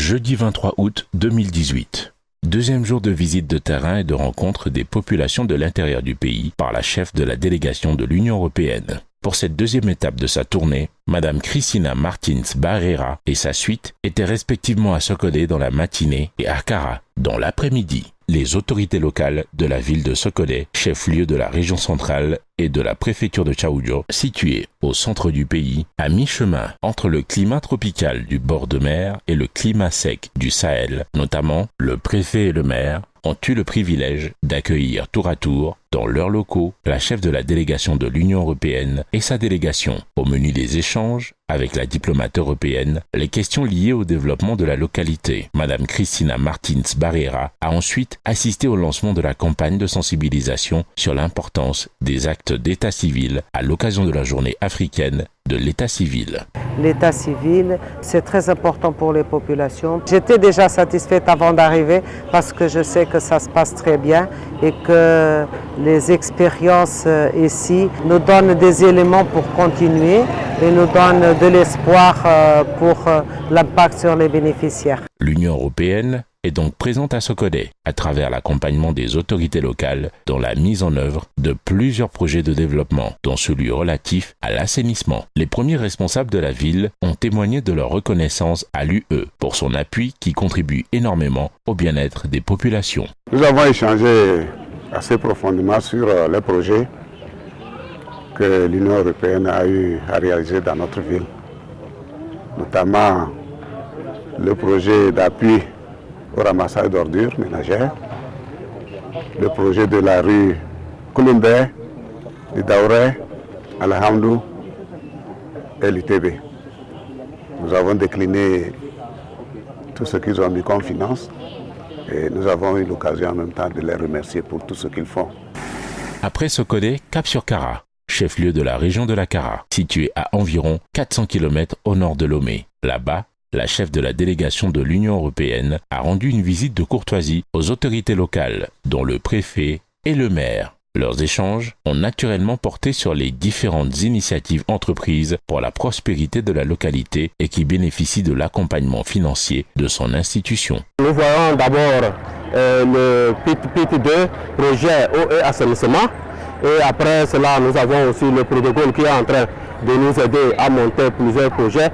Jeudi 23 août 2018. Deuxième jour de visite de terrain et de rencontre des populations de l'intérieur du pays par la chef de la délégation de l'Union européenne. Pour cette deuxième étape de sa tournée, Madame Cristina Martins Barrera et sa suite étaient respectivement à Sokodé dans la matinée et à Kara dans l'après-midi. Les autorités locales de la ville de Sokodé, chef-lieu de la région centrale et de la préfecture de Tchaoudjo, située au centre du pays, à mi-chemin entre le climat tropical du bord de mer et le climat sec du Sahel, notamment le préfet et le maire, ont eu le privilège d'accueillir tour à tour, dans leurs locaux, la chef de la délégation de l'Union européenne et sa délégation. Au menu des échanges, avec la diplomate européenne, les questions liées au développement de la localité. Madame Cristina Martins Barrera a ensuite assisté au lancement de la campagne de sensibilisation sur l'importance des actes d'état civil à l'occasion de la journée africaine de l'état civil. L'état civil, c'est très important pour les populations. J'étais déjà satisfaite avant d'arriver parce que je sais que ça se passe très bien et que les expériences ici nous donnent des éléments pour continuer et nous donnent de l'espoir pour l'impact sur les bénéficiaires. L'Union européenne est donc présente à Sokodé à travers l'accompagnement des autorités locales dans la mise en œuvre de plusieurs projets de développement, dont celui relatif à l'assainissement. Les premiers responsables de la ville ont témoigné de leur reconnaissance à l'UE pour son appui qui contribue énormément au bien-être des populations. Nous avons échangé assez profondément sur les projets que l'Union européenne a eu à réaliser dans notre ville, notamment le projet d'appui au ramassage d'ordures ménagères, le projet de la rue Kouloumbe, de Daouré, Alhamdou et l'ITB. Nous avons décliné tout ce qu'ils ont mis comme finance et nous avons eu l'occasion en même temps de les remercier pour tout ce qu'ils font. Après Sokodé, cap sur Kara, chef-lieu de la région de la Kara, située à environ 400 km au nord de Lomé. Là-bas, la chef de la délégation de l'Union européenne a rendu une visite de courtoisie aux autorités locales, dont le préfet et le maire. Leurs échanges ont naturellement porté sur les différentes initiatives entreprises pour la prospérité de la localité et qui bénéficient de l'accompagnement financier de son institution. Nous voyons d'abord le PIT2, projet eau et assainissement. Et après cela, nous avons aussi le protocole qui est en train de nous aider à monter plusieurs projets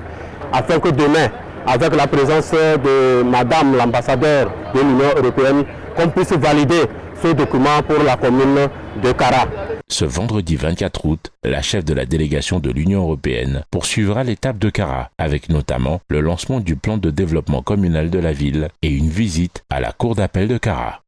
afin que demain, avec la présence de Madame l'ambassadeur de l'Union européenne, qu'on puisse valider ce document pour la commune de Kara. Ce vendredi 24 août, la chef de la délégation de l'Union européenne poursuivra l'étape de Kara, avec notamment le lancement du plan de développement communal de la ville et une visite à la cour d'appel de Kara.